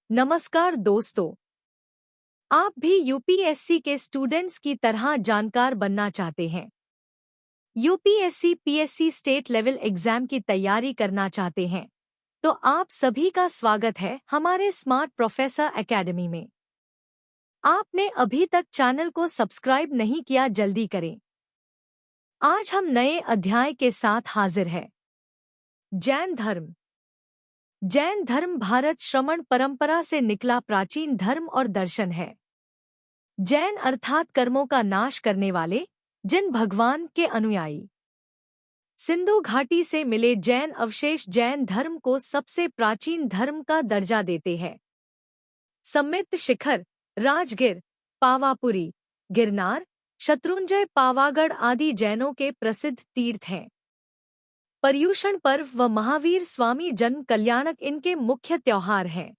नमस्कार दोस्तों, आप भी यूपीएससी के स्टूडेंट्स की तरह जानकार बनना चाहते हैं। UPSC PSC state level exam की तैयारी करना चाहते हैं, तो आप सभी का स्वागत है हमारे स्मार्ट प्रोफेसर एकेडमी में। आपने अभी तक चैनल को सब्सक्राइब नहीं किया, जल्दी करें। आज हम नए अध्याय के साथ हाजिर हैं। जैन धर्म। जैन धर्म भारत श्रमण परंपरा से निकला प्राचीन धर्म और दर्शन है। जैन अर्थात कर्मों का नाश करने वाले, जिन भगवान के अनुयायी। सिंधु घाटी से मिले जैन अवशेष जैन धर्म को सबसे प्राचीन धर्म का दर्जा देते हैं। सम्मित शिखर, राजगिर, पावापुरी, गिरनार, शत्रुंजय, पावागढ़ आदि जैनों के प्रसिद्ध तीर्थ हैं। पर्युषण पर्व व महावीर स्वामी जन्म कल्याणक इनके मुख्य त्योहार हैं।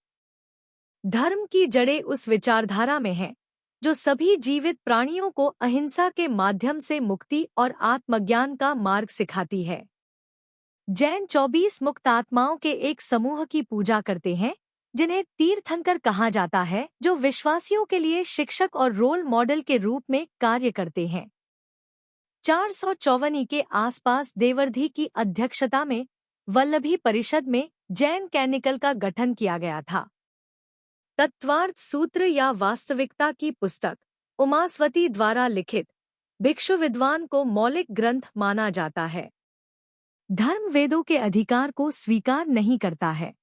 धर्म की जड़ें उस विचारधारा में हैं जो सभी जीवित प्राणियों को अहिंसा के माध्यम से मुक्ति और आत्मज्ञान का मार्ग सिखाती है। जैन 24 मुक्त आत्माओं के एक समूह की पूजा करते हैं, जिन्हें तीर्थंकर कहा जाता है, जो विश्वासियों के लिए शिक्षक और रोल मॉडल के रूप में कार्य करते हैं। 454 के आसपास देवर्धि की अध्यक्षता में वल्लभी परिषद में जैन कैनिकल का गठन किया गया था। तत्वार्थ सूत्र या वास्तविकता की पुस्तक उमास्वती द्वारा लिखित भिक्षु विद्वान को मौलिक ग्रंथ माना जाता है। धर्म वेदों के अधिकार को स्वीकार नहीं करता है।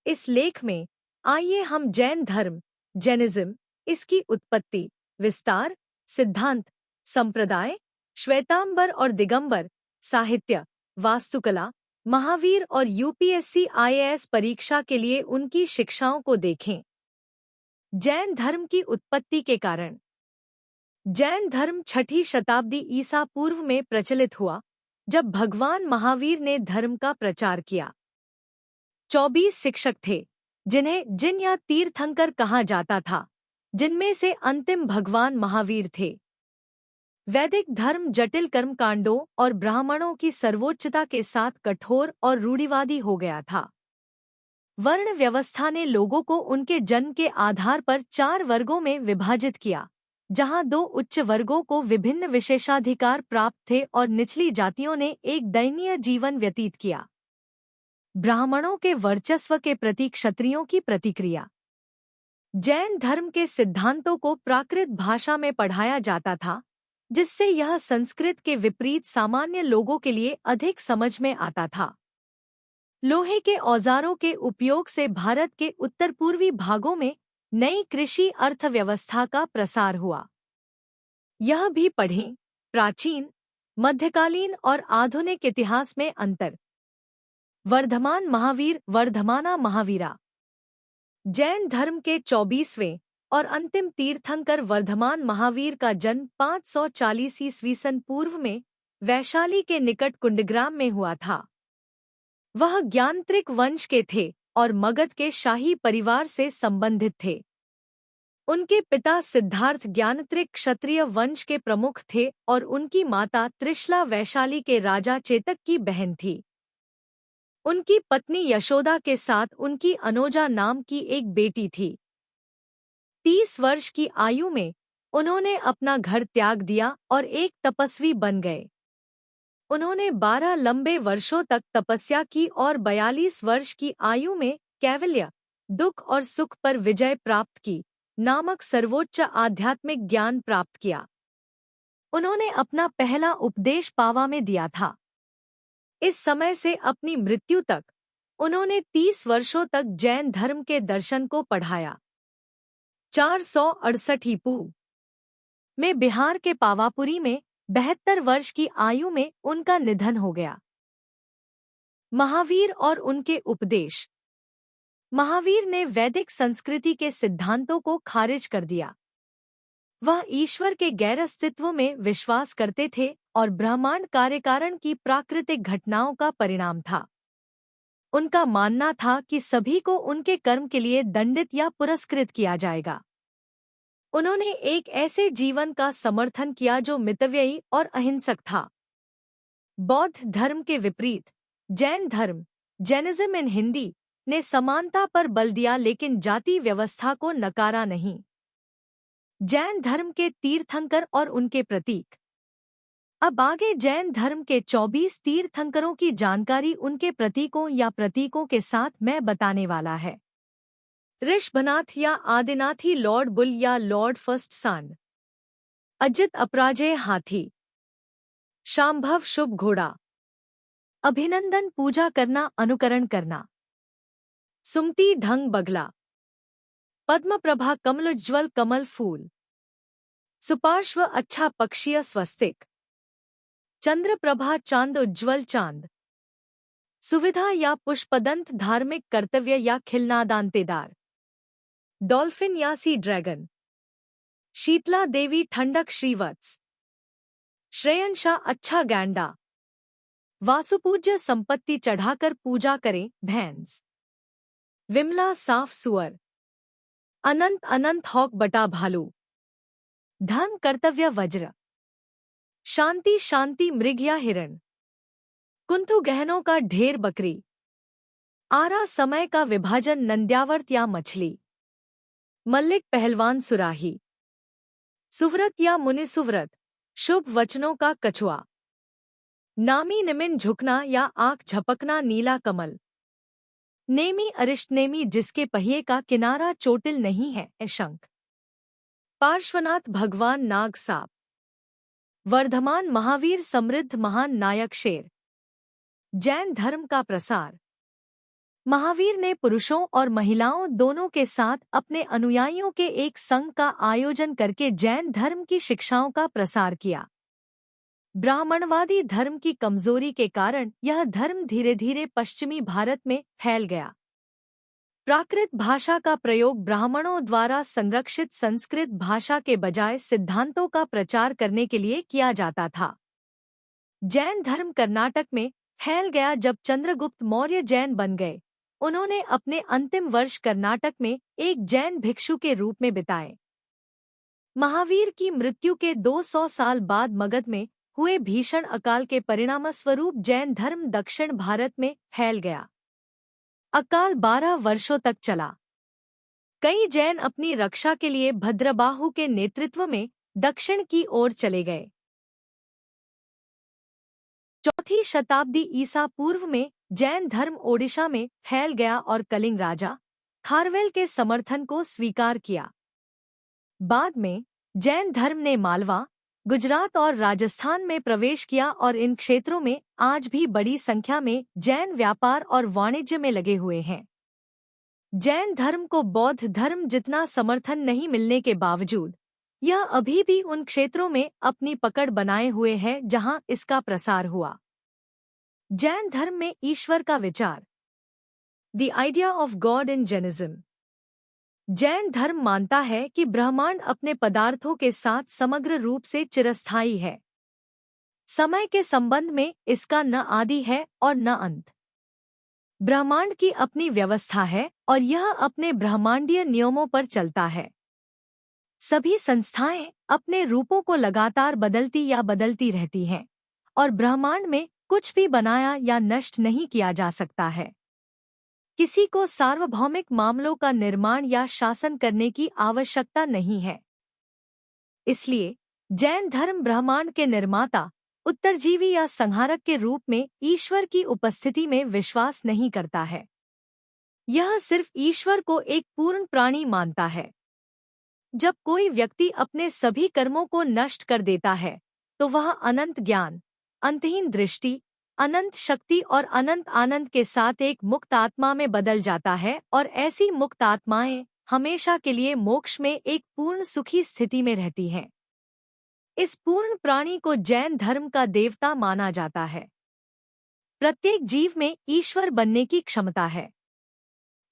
इस लेख में आइए हम जैन धर्म, जैनिज्म, इसकी उत्पत्ति, विस्तार, सिद्धांत, संप्रदाय, श्वेतांबर और दिगंबर, साहित्य, वास्तुकला, महावीर और यूपीएससी आईएएस परीक्षा के लिए उनकी शिक्षाओं को देखें। जैन धर्म की उत्पत्ति के कारण। जैन धर्म 6ठी शताब्दी ईसा पूर्व में प्रचलित हुआ, जब भगवान महावीर ने धर्म का प्रचार किया। 24 शिक्षक थे, जिन्हें जिन या तीर्थंकर कहा जाता था, जिनमें से अंतिम भगवान महावीर थे। वैदिक धर्म जटिल कर्मकांडों और ब्राह्मणों की सर्वोच्चता के साथ कठोर और रूढ़िवादी हो गया था। वर्ण व्यवस्था ने लोगों को उनके जन्म के आधार पर 4 वर्गों में विभाजित किया, जहां 2 उच्च वर्गों को विभिन्न विशेषाधिकार प्राप्त थे और निचली जातियों ने एक दयनीय जीवन व्यतीत किया। ब्राह्मणों के वर्चस्व के प्रति क्षत्रियों की प्रतिक्रिया। जैन धर्म के सिद्धांतों को प्राकृत भाषा में पढ़ाया जाता था, जिससे यह संस्कृत के विपरीत सामान्य लोगों के लिए अधिक समझ में आता था। लोहे के औजारों के उपयोग से भारत के उत्तर पूर्वी भागों में नई कृषि अर्थव्यवस्था का प्रसार हुआ। यह भी पढ़ें, प्राचीन, मध्यकालीन और आधुनिक इतिहास में अंतर। वर्धमान महावीर, वर्धमाना महावीरा। जैन धर्म के 24वें और अंतिम तीर्थंकर वर्धमान महावीर का जन्म 540 ईस्वीसन पूर्व में वैशाली के निकट कुंडग्राम में हुआ था। वह ज्ञानत्रिक वंश के थे और मगध के शाही परिवार से संबंधित थे। उनके पिता सिद्धार्थ ज्ञानत्रिक क्षत्रिय वंश के प्रमुख थे और उनकी माता त्रिशला वैशाली के राजा चेतक की बहन थी। उनकी पत्नी यशोदा के साथ उनकी अनोजा नाम की एक बेटी थी। 30 वर्ष की आयु में उन्होंने अपना घर त्याग दिया और एक तपस्वी बन गए। उन्होंने 12 लंबे वर्षों तक तपस्या की और 42 वर्ष की आयु में कैवल्य, दुख और सुख पर विजय प्राप्त की नामक सर्वोच्च आध्यात्मिक ज्ञान प्राप्त किया। उन्होंने अपना पहला उपदेश पावा में दिया था। इस समय से अपनी मृत्यु तक उन्होंने 30 वर्षों तक जैन धर्म के दर्शन को पढ़ाया। 468 ईपू में बिहार के पावापुरी में 72 वर्ष की आयु में उनका निधन हो गया। महावीर और उनके उपदेश। महावीर ने वैदिक संस्कृति के सिद्धांतों को खारिज कर दिया। वह ईश्वर के गैर अस्तित्व में विश्वास करते थे और ब्रह्मांड कार्यकारण की प्राकृतिक घटनाओं का परिणाम था। उनका मानना था कि सभी को उनके कर्म के लिए दंडित या पुरस्कृत किया जाएगा। उन्होंने एक ऐसे जीवन का समर्थन किया जो मितव्ययी और अहिंसक था। बौद्ध धर्म के विपरीत जैन धर्म, जैनिज्म इन हिंदी, ने समानता पर बल दिया लेकिन जाति व्यवस्था को नकारा नहीं। जैन धर्म के तीर्थंकर और उनके प्रतीक। अब आगे जैन धर्म के 24 तीर्थंकरों की जानकारी उनके प्रतीकों या प्रतीकों के साथ मैं बताने वाला है। ऋषभनाथ या आदिनाथी, लॉर्ड बुल या लॉर्ड फर्स्ट सन। अजित अपराजय हाथी। शांभव शुभ घोड़ा। अभिनंदन पूजा करना, अनुकरण करना। सुमति ढंग बगला। पद्मप्रभा कमलोज्ज्वल कमल फूल। सुपार्श्व अच्छा पक्षीय स्वस्तिक। चंद्रप्रभा चांद उज्ज्वल चांद। सुविधा या पुष्पदंत धार्मिक कर्तव्य या खिलनादांतेदार। डॉल्फिन या सी ड्रैगन। शीतला देवी ठंडक श्रीवत्स। श्रेयंशा अच्छा गैंडा। वासुपूज्य संपत्ति चढ़ाकर पूजा करें, भैंस। विमला साफ सुअर। अनंत अनंत हॉक बटा भालू। धर्म कर्तव्य वज्र। शांति शांति मृग या हिरण। कुंतु गहनों का ढेर बकरी। आरा समय का विभाजन नंद्यावर्त या मछली। मल्लिक पहलवान सुराही। सुव्रत या मुनि सुव्रत, शुभ वचनों का कछुआ। नामी निमिन झुकना या आंख झपकना, नीला कमल। नेमी अरिष्ट नेमी, जिसके पहिए का किनारा चोटिल नहीं है, शंख। पार्श्वनाथ भगवान नाग साप। वर्धमान महावीर समृद्ध महान नायक शेर। जैन धर्म का प्रसार। महावीर ने पुरुषों और महिलाओं दोनों के साथ अपने अनुयायियों के एक संघ का आयोजन करके जैन धर्म की शिक्षाओं का प्रसार किया। ब्राह्मणवादी धर्म की कमजोरी के कारण यह धर्म धीरे धीरे पश्चिमी भारत में फैल गया। प्राकृत भाषा का प्रयोग ब्राह्मणों द्वारा संरक्षित संस्कृत भाषा के बजाय सिद्धांतों का प्रचार करने के लिए किया जाता था। जैन धर्म कर्नाटक में फैल गया जब चंद्रगुप्त मौर्य जैन बन गए। उन्होंने अपने अंतिम वर्ष कर्नाटक में एक जैन भिक्षु के रूप में बिताए। महावीर की मृत्यु के 200 साल बाद मगध में हुए भीषण अकाल के परिणामस्वरूप जैन धर्म दक्षिण भारत में फैल गया। अकाल 12 वर्षों तक चला। कई जैन अपनी रक्षा के लिए भद्रबाहु के नेतृत्व में दक्षिण की ओर चले गए। 4वीं शताब्दी ईसा पूर्व में जैन धर्म ओडिशा में फैल गया और कलिंग राजा खारवेल के समर्थन को स्वीकार किया। बाद में जैन धर्म ने मालवा, गुजरात और राजस्थान में प्रवेश किया और इन क्षेत्रों में आज भी बड़ी संख्या में जैन व्यापार और वाणिज्य में लगे हुए हैं। जैन धर्म को बौद्ध धर्म जितना समर्थन नहीं मिलने के बावजूद यह अभी भी उन क्षेत्रों में अपनी पकड़ बनाए हुए है जहां इसका प्रसार हुआ। जैन धर्म में ईश्वर का विचार। The idea of God in Jainism. Jain धर्म मानता है कि ब्रह्मांड अपने पदार्थों के साथ समग्र रूप से चिरस्थायी है। समय के संबंध में इसका न आदि है और न अंत। ब्रह्मांड की अपनी व्यवस्था है और यह अपने ब्रह्मांडीय नियमों पर चलता है। सभी संस्थाएं अपने रूपों को लगातार बदलती या बदलती रहती हैं और ब्रह्मांड में कुछ भी बनाया या नष्ट नहीं किया जा सकता है। किसी को सार्वभौमिक मामलों का निर्माण या शासन करने की आवश्यकता नहीं है। इसलिए जैन धर्म ब्रह्मांड के निर्माता, उत्तरजीवी या संहारक के रूप में ईश्वर की उपस्थिति में विश्वास नहीं करता है। यह सिर्फ ईश्वर को एक पूर्ण प्राणी मानता है। जब कोई व्यक्ति अपने सभी कर्मों को नष्ट कर देता है तो वह अनंत ज्ञान, अंतहीन दृष्टि, अनंत शक्ति और अनंत आनंद के साथ एक मुक्त आत्मा में बदल जाता है और ऐसी मुक्त आत्माएं हमेशा के लिए मोक्ष में एक पूर्ण सुखी स्थिति में रहती हैं। इस पूर्ण प्राणी को जैन धर्म का देवता माना जाता है। प्रत्येक जीव में ईश्वर बनने की क्षमता है।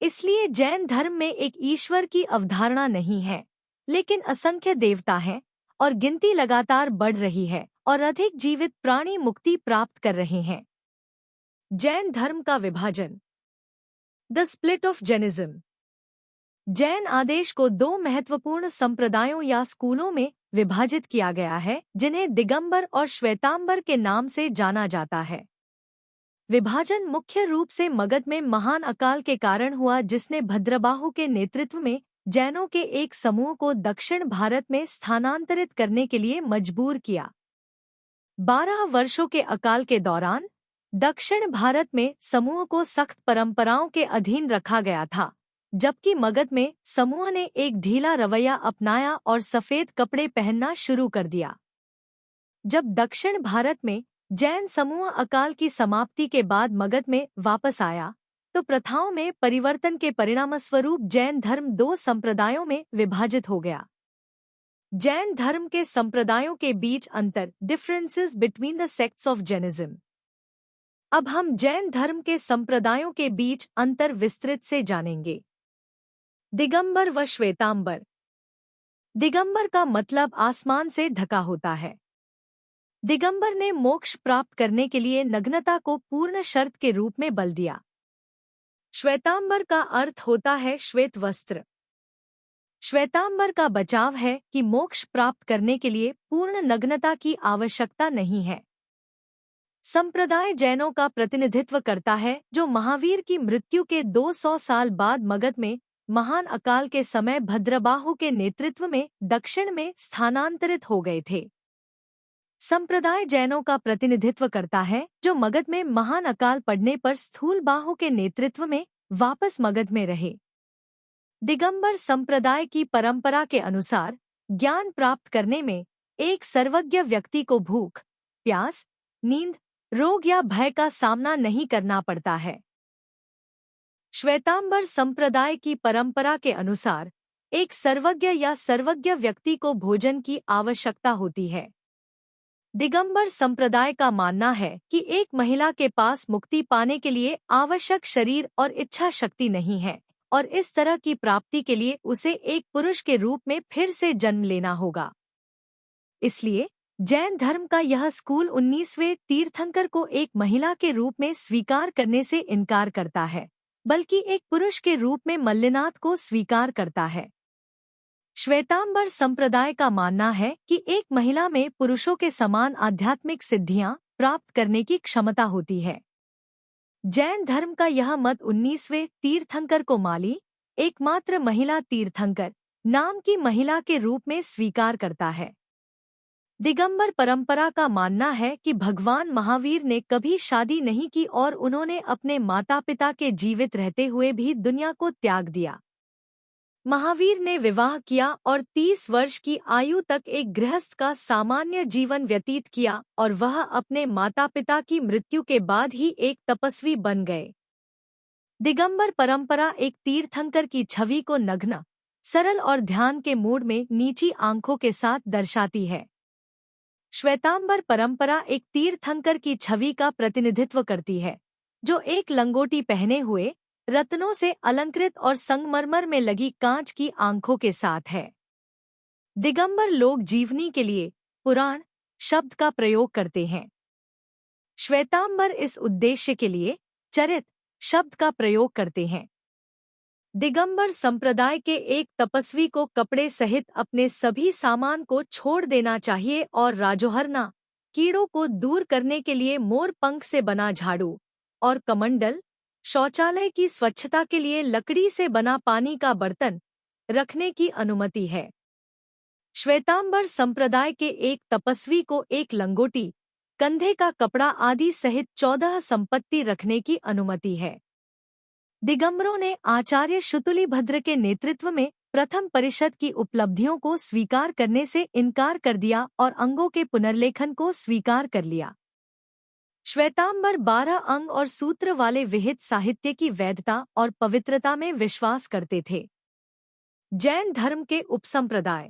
इसलिए जैन धर्म में एक ईश्वर की अवधारणा नहीं है, लेकिन असंख्य देवता हैं और गिनती लगातार बढ़ रही है और अधिक जीवित प्राणी मुक्ति प्राप्त कर रहे हैं। जैन धर्म का विभाजन। The split of Jainism. Jain आदेश को 2 महत्वपूर्ण संप्रदायों या स्कूलों में विभाजित किया गया है, जिन्हें दिगंबर और श्वेतांबर के नाम से जाना जाता है। विभाजन मुख्य रूप से मगध में महान अकाल के कारण हुआ, जिसने भद्रबाहु के नेतृत्व में जैनों के एक समूह को दक्षिण भारत में स्थानांतरित करने के लिए मजबूर किया। 12 वर्षों के अकाल के दौरान दक्षिण भारत में समूह को सख्त परंपराओं के अधीन रखा गया था, जबकि मगध में समूह ने एक ढीला रवैया अपनाया और सफेद कपड़े पहनना शुरू कर दिया। जब दक्षिण भारत में जैन समूह अकाल की समाप्ति के बाद मगध में वापस आया, तो प्रथाओं में परिवर्तन के परिणामस्वरूप जैन धर्म 2 संप्रदायों में विभाजित हो गया। जैन धर्म के संप्रदायों के बीच अंतर, differences between the sects of Jainism. अब हम जैन धर्म के संप्रदायों के बीच अंतर विस्तृत से जानेंगे। दिगंबर व श्वेतांबर। दिगंबर का मतलब आसमान से ढका होता है। दिगंबर ने मोक्ष प्राप्त करने के लिए नग्नता को पूर्ण शर्त के रूप में बल दिया। श्वेतांबर का अर्थ होता है श्वेत वस्त्र। श्वेतांबर का बचाव है कि मोक्ष प्राप्त करने के लिए पूर्ण नग्नता की आवश्यकता नहीं है। संप्रदाय जैनों का प्रतिनिधित्व करता है, जो महावीर की मृत्यु के 200 साल बाद मगध में महान अकाल के समय भद्रबाहु के नेतृत्व में दक्षिण में स्थानांतरित हो गए थे। संप्रदाय जैनों का प्रतिनिधित्व करता है, जो मगध में महान अकाल पड़ने पर स्थूलबाहु के नेतृत्व में वापस मगध में रहे। दिगंबर संप्रदाय की परंपरा के अनुसार ज्ञान प्राप्त करने में एक सर्वज्ञ व्यक्ति को भूख, प्यास, नींद, रोग या भय का सामना नहीं करना पड़ता है। श्वेतांबर संप्रदाय की परंपरा के अनुसार एक सर्वज्ञ या सर्वज्ञ व्यक्ति को भोजन की आवश्यकता होती है। दिगंबर संप्रदाय का मानना है कि एक महिला के पास मुक्ति पाने के लिए आवश्यक शरीर और इच्छा शक्ति नहीं है, और इस तरह की प्राप्ति के लिए उसे एक पुरुष के रूप में फिर से जन्म लेना होगा। इसलिए जैन धर्म का यह स्कूल 19वें तीर्थंकर को एक महिला के रूप में स्वीकार करने से इनकार करता है, बल्कि एक पुरुष के रूप में मल्लिनाथ को स्वीकार करता है। श्वेतांबर संप्रदाय का मानना है कि एक महिला में पुरुषों के समान आध्यात्मिक सिद्धियां प्राप्त करने की क्षमता होती है। जैन धर्म का यह मत 19वें तीर्थंकर को माली, एकमात्र महिला तीर्थंकर, नाम की महिला के रूप में स्वीकार करता है। दिगंबर परंपरा का मानना है कि भगवान महावीर ने कभी शादी नहीं की और उन्होंने अपने माता पिता के जीवित रहते हुए भी दुनिया को त्याग दिया। महावीर ने विवाह किया और 30 वर्ष की आयु तक एक गृहस्थ का सामान्य जीवन व्यतीत किया, और वह अपने माता पिता की मृत्यु के बाद ही एक तपस्वी बन गए। दिगंबर परंपरा एक तीर्थंकर की छवि को नग्न, सरल और ध्यान के मूड में नीची आंखों के साथ दर्शाती है। श्वेतांबर परंपरा एक तीर्थंकर की छवि का प्रतिनिधित्व करती है, जो एक लंगोटी पहने हुए, रत्नों से अलंकृत और संगमरमर में लगी कांच की आंखों के साथ है। दिगंबर लोग जीवनी के लिए पुराण शब्द का प्रयोग करते हैं। श्वेतांबर इस उद्देश्य के लिए चरित शब्द का प्रयोग करते हैं। दिगंबर संप्रदाय के एक तपस्वी को कपड़े सहित अपने सभी सामान को छोड़ देना चाहिए और राजोहरना, कीड़ों को दूर करने के लिए मोर पंख से बना झाड़ू और कमंडल, शौचालय की स्वच्छता के लिए लकड़ी से बना पानी का बर्तन रखने की अनुमति है। श्वेतांबर संप्रदाय के एक तपस्वी को एक लंगोटी, कंधे का कपड़ा आदि सहित 14 संपत्ति रखने की अनुमति है। दिगंबरों ने आचार्य शुतुलिभद्र के नेतृत्व में प्रथम परिषद की उपलब्धियों को स्वीकार करने से इनकार कर दिया और अंगों के पुनर्लेखन को स्वीकार कर लिया। श्वेतांबर 12 अंग और सूत्र वाले विहित साहित्य की वैधता और पवित्रता में विश्वास करते थे। जैन धर्म के उपसंप्रदाय।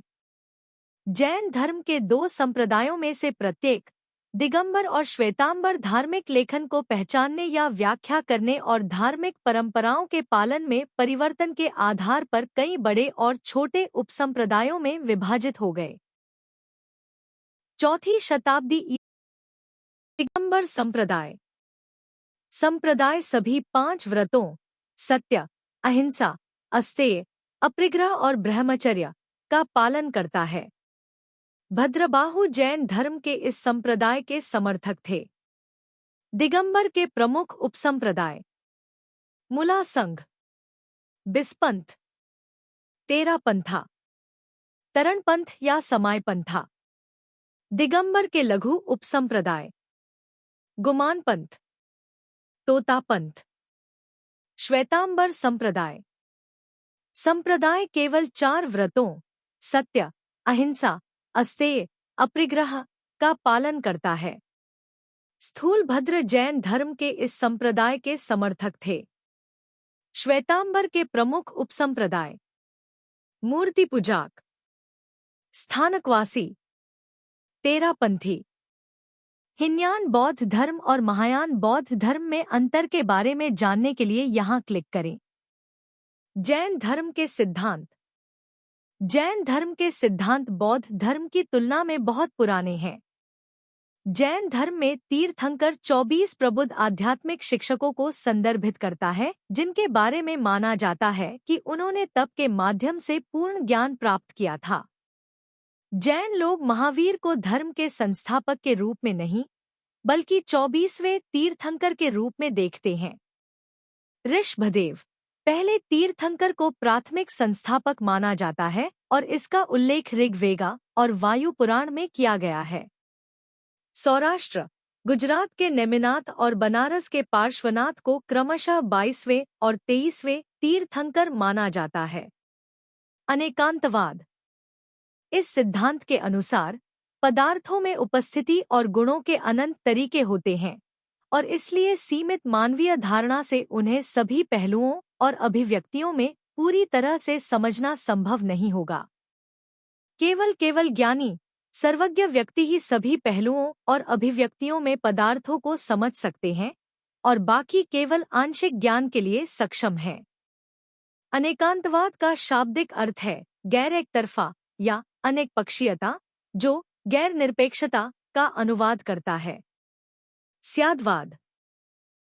जैन धर्म के 2 संप्रदायों में से प्रत्येक, दिगंबर और श्वेतांबर, धार्मिक लेखन को पहचानने या व्याख्या करने और धार्मिक परंपराओं के पालन में परिवर्तन के आधार पर कई बड़े और छोटे उपसंप्रदायों में विभाजित हो गए। 4वीं शताब्दी दिगंबर संप्रदाय। संप्रदाय सभी 5 व्रतों सत्य, अहिंसा, अस्तेय, अपरिग्रह और ब्रह्मचर्य का पालन करता है। भद्रबाहु जैन धर्म के इस संप्रदाय के समर्थक थे। दिगंबर के प्रमुख उपसंप्रदाय: मुला संघ, बिस्पंथ, तेरापंथा, तरणपंथ या समायपंथा। दिगंबर के लघु उपसंप्रदाय: गुमानपंथ, तोतापंथ, श्वेतांबर संप्रदाय। संप्रदाय केवल 4 व्रतों सत्य, अहिंसा, अस्तेय, अपरिग्रह का पालन करता है। स्थूलभद्र जैन धर्म के इस संप्रदाय के समर्थक थे। श्वेतांबर के प्रमुख उपसंप्रदाय: मूर्ति पूजाक, स्थानकवासी, तेरापंथी। हीनयान बौद्ध धर्म और महायान बौद्ध धर्म में अंतर के बारे में जानने के लिए यहाँ क्लिक करें। जैन धर्म के सिद्धांत: जैन धर्म के सिद्धांत बौद्ध धर्म की तुलना में बहुत पुराने हैं। जैन धर्म में तीर्थंकर 24 प्रबुद्ध आध्यात्मिक शिक्षकों को संदर्भित करता है, जिनके बारे में माना जाता है कि उन्होंने तप के माध्यम से पूर्ण ज्ञान प्राप्त किया था। जैन लोग महावीर को धर्म के संस्थापक के रूप में नहीं, बल्कि 24वें तीर्थंकर के रूप में देखते हैं। ऋषभदेव पहले तीर्थंकर को प्राथमिक संस्थापक माना जाता है और इसका उल्लेख ऋग्वेदा और वायु पुराण में किया गया है। सौराष्ट्र, गुजरात के नेमिनाथ और बनारस के पार्श्वनाथ को क्रमशः 22वें और 23वें तीर्थंकर माना जाता है। अनेकांतवाद: इस सिद्धांत के अनुसार पदार्थों में उपस्थिति और गुणों के अनंत तरीके होते हैं और इसलिए सीमित मानवीय धारणा से उन्हें सभी पहलुओं और अभिव्यक्तियों में पूरी तरह से समझना संभव नहीं होगा। केवल ज्ञानी सर्वज्ञ व्यक्ति ही सभी पहलुओं और अभिव्यक्तियों में पदार्थों को समझ सकते हैं और बाकी केवल आंशिक ज्ञान के लिए सक्षम हैं। अनेकांतवाद का शाब्दिक अर्थ है गैर एकतरफा या अनेक पक्षीयता, जो गैर निरपेक्षता का अनुवाद करता है। स्याद्वाद: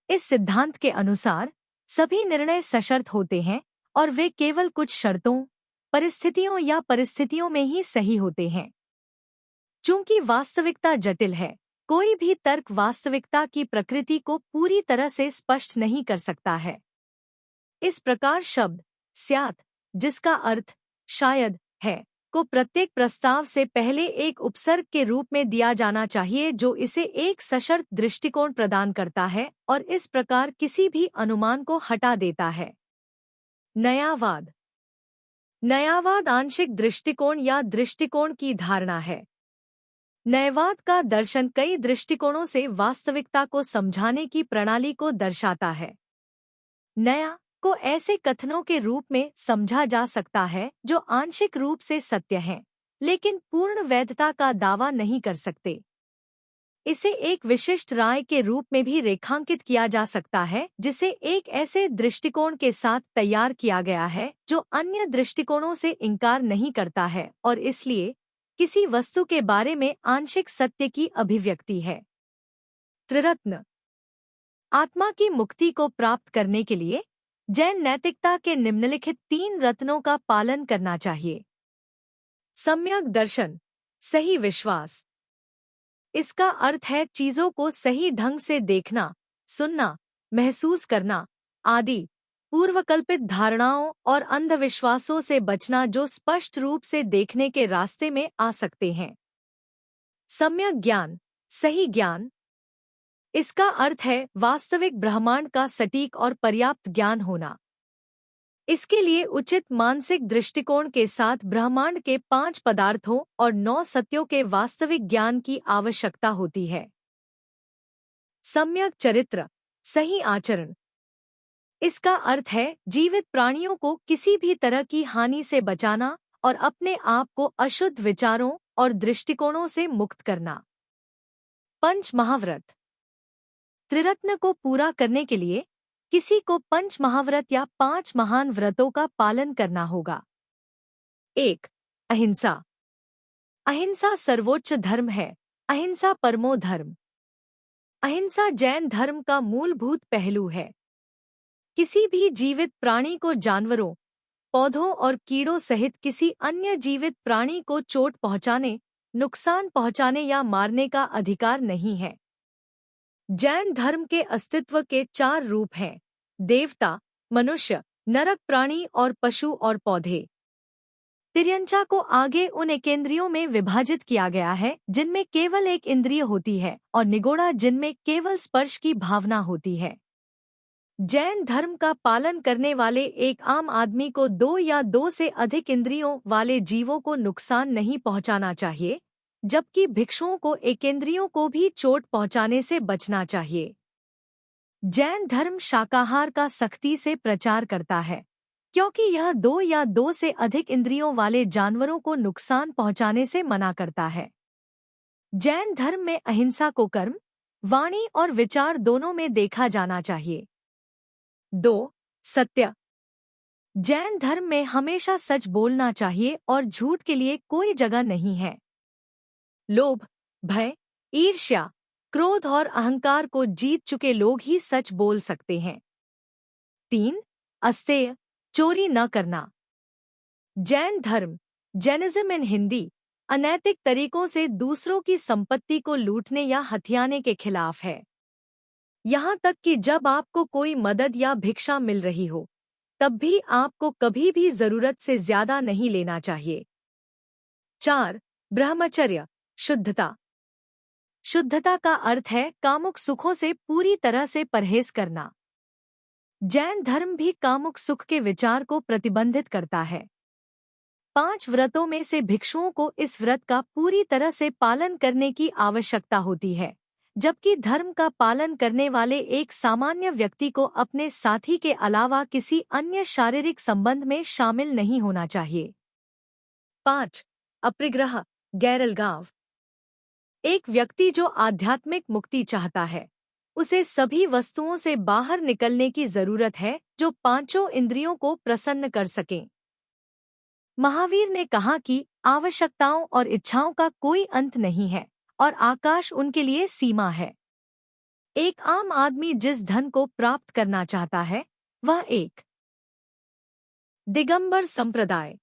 इस सिद्धांत के अनुसार सभी निर्णय सशर्त होते हैं और वे केवल कुछ शर्तों, परिस्थितियों या परिस्थितियों में ही सही होते हैं। चूंकि वास्तविकता जटिल है, कोई भी तर्क वास्तविकता की प्रकृति को पूरी तरह से स्पष्ट नहीं कर सकता है। इस प्रकार शब्द स्यात्, जिसका अर्थ शायद है, को प्रत्येक प्रस्ताव से पहले एक उपसर्ग के रूप में दिया जाना चाहिए जो इसे एक सशर्त दृष्टिकोण प्रदान करता है और इस प्रकार किसी भी अनुमान को हटा देता है। नयावाद: नयावाद आंशिक दृष्टिकोण या दृष्टिकोण की धारणा है। नयवाद का दर्शन कई दृष्टिकोणों से वास्तविकता को समझाने की प्रणाली को दर्शाता है। नया को ऐसे कथनों के रूप में समझा जा सकता है जो आंशिक रूप से सत्य हैं, लेकिन पूर्ण वैधता का दावा नहीं कर सकते। इसे एक विशिष्ट राय के रूप में भी रेखांकित किया जा सकता है जिसे एक ऐसे दृष्टिकोण के साथ तैयार किया गया है जो अन्य दृष्टिकोणों से इनकार नहीं करता है और इसलिए किसी वस्तु के बारे में आंशिक सत्य की अभिव्यक्ति है। त्रिरत्न: आत्मा की मुक्ति को प्राप्त करने के लिए जैन नैतिकता के निम्नलिखित 3 रत्नों का पालन करना चाहिए। सम्यक दर्शन, सही विश्वास। इसका अर्थ है चीजों को सही ढंग से देखना, सुनना, महसूस करना आदि पूर्वकल्पित धारणाओं और अंधविश्वासों से बचना जो स्पष्ट रूप से देखने के रास्ते में आ सकते हैं। सम्यक ज्ञान, सही ज्ञान। इसका अर्थ है वास्तविक ब्रह्मांड का सटीक और पर्याप्त ज्ञान होना। इसके लिए उचित मानसिक दृष्टिकोण के साथ ब्रह्मांड के 5 पदार्थों और 9 सत्यों के वास्तविक ज्ञान की आवश्यकता होती है। सम्यक चरित्र, सही आचरण। इसका अर्थ है जीवित प्राणियों को किसी भी तरह की हानि से बचाना और अपने आप को अशुद्ध विचारों और दृष्टिकोणों से मुक्त करना। पंच महाव्रत। त्रिरत्न को पूरा करने के लिए किसी को 5 महाव्रत या 5 महान व्रतों का पालन करना होगा। 1. अहिंसा। अहिंसा सर्वोच्च धर्म है। अहिंसा परमो धर्म। अहिंसा जैन धर्म का मूलभूत पहलू है। किसी भी जीवित प्राणी को जानवरों, पौधों और कीड़ों सहित किसी अन्य जीवित प्राणी को चोट पहुंचाने, नुकसान पहुंचाने या मारने का अधिकार नहीं है। जैन धर्म के अस्तित्व के 4 रूप हैं: देवता, मनुष्य, नरक प्राणी और पशु और पौधे। तिर्यंचा को आगे उन एकेंद्रियों में विभाजित किया गया है जिनमें केवल एक इंद्रिय होती है और निगोड़ा जिनमें केवल स्पर्श की भावना होती है। जैन धर्म का पालन करने वाले एक आम आदमी को 2 या 2 से अधिक इंद्रियों वाले जीवों को नुकसान नहीं पहुंचाना चाहिए, जबकि भिक्षुओं को एकेंद्रियों को भी चोट पहुंचाने से बचना चाहिए। जैन धर्म शाकाहार का सख्ती से प्रचार करता है, क्योंकि यह 2 या 2 से अधिक इंद्रियों वाले जानवरों को नुकसान पहुंचाने से मना करता है। जैन धर्म में अहिंसा को कर्म, वाणी और विचार दोनों में देखा जाना चाहिए। 2. सत्य। जैन धर्म में हमेशा सच बोलना चाहिए और झूठ के लिए कोई जगह नहीं है। लोभ, भय, ईर्ष्या, क्रोध और अहंकार को जीत चुके लोग ही सच बोल सकते हैं। 3. अस्तेय, चोरी न करना। जैन धर्म, जैनिज्म इन हिंदी, अनैतिक तरीकों से दूसरों की संपत्ति को लूटने या हथियाने के खिलाफ है। यहाँ तक कि जब आपको कोई मदद या भिक्षा मिल रही हो, तब भी आपको कभी भी जरूरत से ज्यादा नहीं लेना चाहिए। 4. ब्रह्मचर्य, शुद्धता। शुद्धता का अर्थ है कामुक सुखों से पूरी तरह से परहेज करना। जैन धर्म भी कामुक सुख के विचार को प्रतिबंधित करता है। 5 व्रतों में से भिक्षुओं को इस व्रत का पूरी तरह से पालन करने की आवश्यकता होती है, जबकि धर्म का पालन करने वाले एक सामान्य व्यक्ति को अपने साथी के अलावा किसी अन्य शारीरिक संबंध में शामिल नहीं होना चाहिए। 5. अपरिग्रह, गैरलगाव। एक व्यक्ति जो आध्यात्मिक मुक्ति चाहता है, उसे सभी वस्तुओं से बाहर निकलने की जरूरत है जो 5 इंद्रियों को प्रसन्न कर सकें। महावीर ने कहा कि आवश्यकताओं और इच्छाओं का कोई अंत नहीं है और आकाश उनके लिए सीमा है। एक आम आदमी जिस धन को प्राप्त करना चाहता है, वह एक दिगंबर संप्रदाय